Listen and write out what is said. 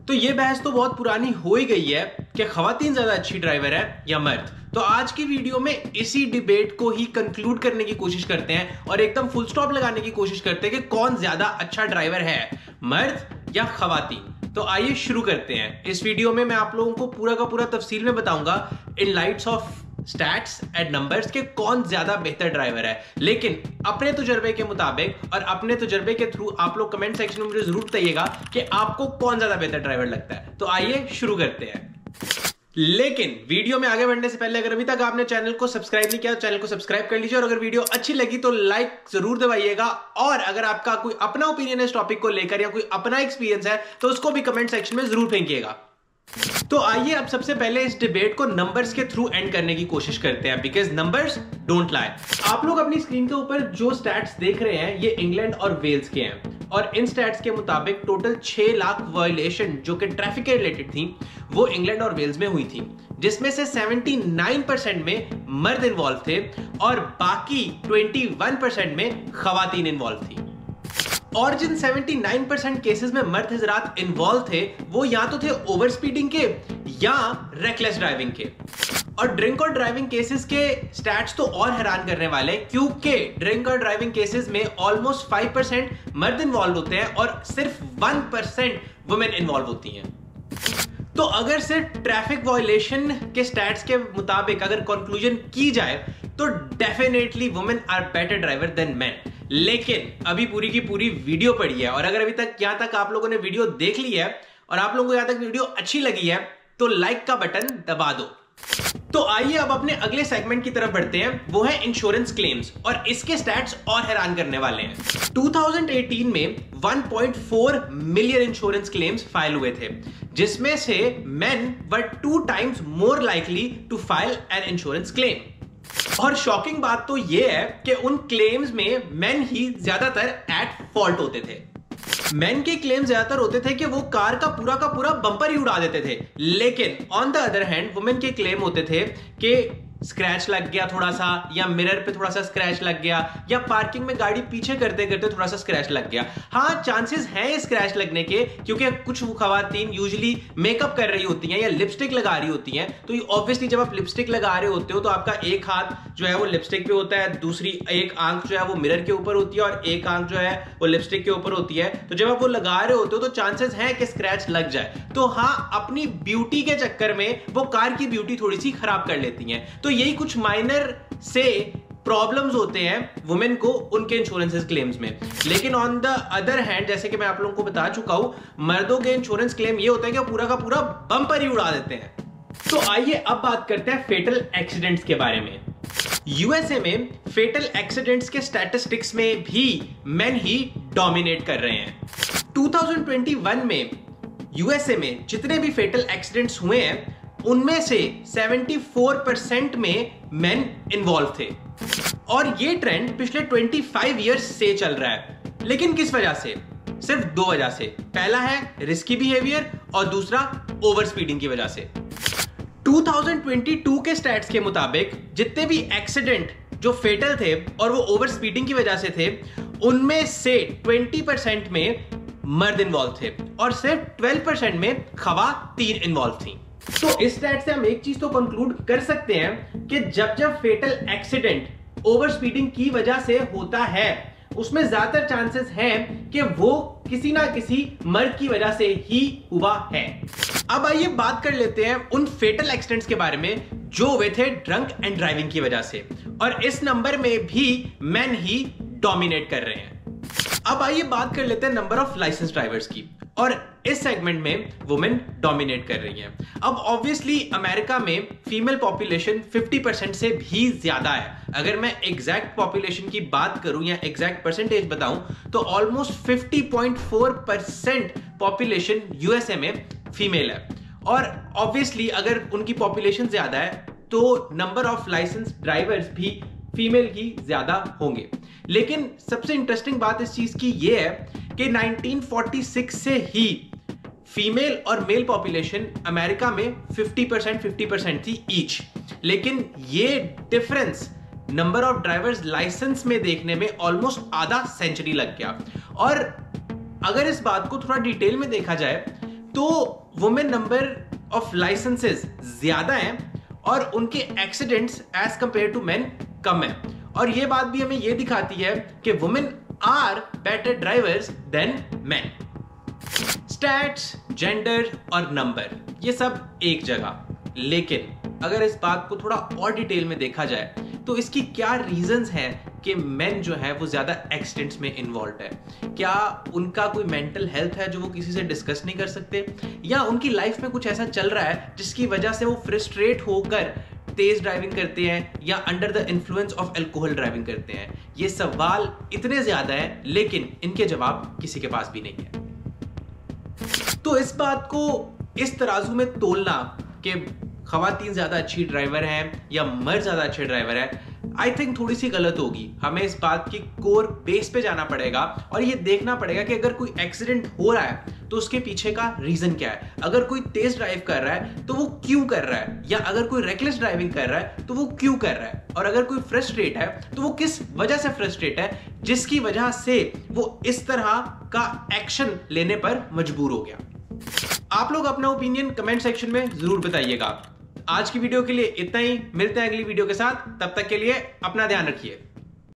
तो ये बहस तो बहुत पुरानी हो ही गई है कि खवातीन ज्यादा अच्छी ड्राइवर है या मर्द। तो आज की वीडियो में इसी डिबेट को ही कंक्लूड करने की कोशिश करते हैं और एकदम फुल स्टॉप लगाने की कोशिश करते हैं कि कौन ज्यादा अच्छा ड्राइवर है, मर्द या खवातीन। तो आइए शुरू करते हैं। इस वीडियो में मैं आप लोगों को पूरा का पूरा तफसील में बताऊंगा in lights of stats and numbers के कौन ज्यादा बेहतर ड्राइवर है। लेकिन अपने तजुर्बे के मुताबिक और अपने तजुर्बे के थ्रू आप लोग कमेंट सेक्शन में मुझे जरूर बताइएगा कि आपको कौन ज्यादा बेहतर ड्राइवर लगता है। तो आइए शुरू करते हैं। लेकिन वीडियो में आगे बढ़ने से पहले अगर अभी तक आपने चैनल को सब्सक्राइब नहीं किया तो चैनल को सब्सक्राइब कर लीजिए और अगर वीडियो अच्छी लगी तो लाइक जरूर दबाइएगा। और अगर आपका कोई अपना ओपिनियन है इस टॉपिक को लेकर या कोई अपना एक्सपीरियंस है तो उसको भी कमेंट सेक्शन में जरूर फेंकिएगा। तो आइए अब सबसे पहले इस डिबेट को नंबर्स के थ्रू एंड करने की कोशिश करते हैं, बिकॉज नंबर्स डोंट लाई। आप लोग अपनी स्क्रीन के ऊपर जो स्टैट्स देख रहे हैं ये इंग्लैंड और वेल्स के हैं और इन स्टैट्स के मुताबिक टोटल 6 लाख वायलेशन जो कि ट्रैफिक के रिलेटेड थी वो इंग्लैंड और वेल्स में हुई थी, जिसमें से 79% में मर्द इन्वॉल्व थे और बाकी 21% में खवातीन इन्वॉल्व थी। और जिन 79% केसेस में मर्द हजरात इन्वॉल्व थे वो या तो थे ओवर स्पीडिंग के या रेकलेस ड्राइविंग के। और ड्रिंक और ड्राइविंग केसेस के स्टैट्स तो और हैरान करने वाले हैं, क्योंकि ड्रिंक और ड्राइविंग केसेस में ऑलमोस्ट 5% मर्द इन्वॉल्व होते हैं और सिर्फ 1% वुमेन इन्वॉल्व होती हैं। तो अगर सिर्फ ट्रैफिक वायलेशन के स्टैट्स के मुताबिक अगर कंक्लूजन की जाए तो definitely women are better driver than man. लेकिन अभी पूरी की पूरी वीडियो पड़ी है और अगर अभी तक यहां तक आप लोगों ने वीडियो देख ली है और आप लोगों को यहां तक वीडियो अच्छी लगी है तो लाइक का बटन दबा दो। तो आइए अब अपने अगले सेगमेंट की तरफ बढ़ते हैं, वो है इंश्योरेंस क्लेम्स और इसके स्टैट्स और हैरान करने वाले हैं। 2018 में 1.4 मिलियन इंश्योरेंस क्लेम्स फाइल हुए थे, जिसमें से men were 2 times more likely to file an insurance claim. और शॉकिंग बात तो यह है कि उन क्लेम्स में मेन ही ज्यादातर एट फॉल्ट होते थे। मेन के क्लेम ज्यादातर होते थे कि वो कार का पूरा बम्पर ही उड़ा देते थे, लेकिन on the other hand women के क्लेम होते थे कि स्क्रैच लग गया थोड़ा सा, या मिरर पे थोड़ा सा स्क्रैच लग गया, या पार्किंग में गाड़ी पीछे करते करते थोड़ा सा स्क्रैच लग गया। हाँ, चांसेस हैं स्क्रैच लगने के, क्योंकि कुछ खवातीन यूजुअली मेकअप कर रही होती हैं या लिपस्टिक लगा रही होती हैं। तो ऑब्वियसली जब आप लिपस्टिक लगा रहे होते हो तो आपका एक हाथ जो है वो लिपस्टिक पे होता है, दूसरी एक आंख जो है वो मिरर के ऊपर होती है और एक आंख जो है वो लिपस्टिक के ऊपर होती है। तो जब आप वो लगा रहे होते हो तो चांसेस हैं कि स्क्रैच लग जाए। तो हाँ, अपनी ब्यूटी के चक्कर में वो कार की ब्यूटी थोड़ी सी खराब कर लेती हैं। तो यही कुछ माइनर से प्रॉब्लम्स होते हैं वुमेन को उनके इंश्योरेंस क्लेम्स में। लेकिन ऑन द अदर हैंड, जैसे कि मैं आप लोगों को बता चुका हूं, मर्दों के इंश्योरेंस क्लेम ये होता है कि पूरा का पूरा बम्पर ही उड़ा देते हैं। तो आइए अब बात करते हैं फेटल एक्सीडेंट्स के बारे में। यूएसए में फेटल एक्सीडेंट्स के स्टैटिस्टिक्स में भी मेन ही डोमिनेट कर रहे हैं। 2021 में यूएसए में जितने भी फेटल एक्सीडेंट्स हुए हैं उनमें से 74% में मेन इन्वॉल्व थे और ये ट्रेंड पिछले 25 इयर्स से चल रहा है। लेकिन किस वजह से? सिर्फ 2 वजह से। पहला है रिस्की बिहेवियर और दूसरा ओवर स्पीडिंग की वजह से। 2022 के स्टैट्स के मुताबिक जितने भी एक्सीडेंट जो फेटल थे और वो ओवर स्पीडिंग की वजह से थे, उनमें से 20% में मर्द इन्वॉल्व थे और सिर्फ 12% में खवातीन इन्वॉल्व थी। तो इस स्टैट से हम एक चीज तो कंक्लूड कर सकते हैं कि जब जब फेटल एक्सीडेंट ओवर स्पीडिंग की वजह से होता है उसमें ज्यादातर चांसेस हैं कि वो किसी ना किसी मर्द की वजह से ही हुआ है। अब आइए बात कर लेते हैं उन फेटल एक्सीडेंट्स के बारे में जो हुए थे ड्रंक एंड ड्राइविंग की वजह से, और इस नंबर में भी मेन ही डोमिनेट कर रहे हैं। अब आइए बात कर लेते हैं नंबर ऑफ लाइसेंस ड्राइवर्स की, और इस सेगमेंट में वुमेन डोमिनेट कर रही हैं। अब ऑब्वियसली अमेरिका में फीमेल पॉपुलेशन 50% से भी ज्यादा है। अगर मैं एग्जैक्ट पॉपुलेशन की बात करूं या एग्जैक्ट परसेंटेज बताऊं तो ऑलमोस्ट 50.4% पॉपुलेशन यूएसए में फीमेल है। और ऑब्वियसली अगर उनकी पॉपुलेशन ज्यादा है तो नंबर ऑफ लाइसेंस ड्राइवर्स भी फीमेल की ज्यादा होंगे। लेकिन सबसे इंटरेस्टिंग बात इस चीज की यह है कि 1946 से ही फीमेल और मेल पॉपुलेशन अमेरिका में 50% थी ईच। लेकिन ये difference number of drivers licence में देखने में ऑलमोस्ट आधा सेंचुरी लग गया। और अगर इस बात को थोड़ा डिटेल में देखा जाए तो वुमेन नंबर ऑफ लाइसेंसेस ज्यादा हैं और उनके accidents as compare to men कम है। और ये बात भी हमें ये दिखाती है कि women are better drivers than men. Stats, gender और नंबर ये सब एक जगह, लेकिन अगर इस बात को थोड़ा और डिटेल में देखा जाए तो इसकी क्या रीजंस हैं कि मेन जो है वो ज्यादा एक्सीडेंट्स में इन्वॉल्व है। क्या उनका कोई मेंटल हेल्थ है जो वो किसी से डिस्कस नहीं कर सकते, या उनकी लाइफ में कुछ ऐसा चल रहा है जिसकी वजह से वो फ्रस्ट्रेट होकर तेज ड्राइविंग करते हैं या under the influence of alcohol driving करते हैं। ये सवाल इतने ज्यादा हैं लेकिन इनके जवाब किसी के पास भी नहीं है। तो इस बात को इस तराजू में तोलना कि खवातीन ज्यादा अच्छी ड्राइवर हैं या मर्द ज्यादा अच्छे ड्राइवर हैं, आई थिंक थोड़ी सी गलत होगी। हमें इस बात की कोर बेस पे जाना पड़ेगा और ये देखना पड़ेगा कि अगर कोई एक्सीडेंट हो रहा है तो उसके पीछे का रीजन क्या है। अगर कोई तेज ड्राइव कर रहा है तो वो क्यों कर रहा है, या अगर कोई रेकलेस ड्राइविंग कर रहा है तो वो क्यों कर रहा है, और अगर कोई फ्रस्ट्रेट है तो वो किस वजह से फ्रस्ट्रेट है जिसकी वजह से वो इस तरह का एक्शन लेने पर मजबूर हो गया। आप लोग अपना ओपिनियन कमेंट सेक्शन में जरूर बताइएगा। आज की वीडियो के लिए इतना ही, मिलते हैं अगली वीडियो के साथ, तब तक के लिए अपना ध्यान रखिए।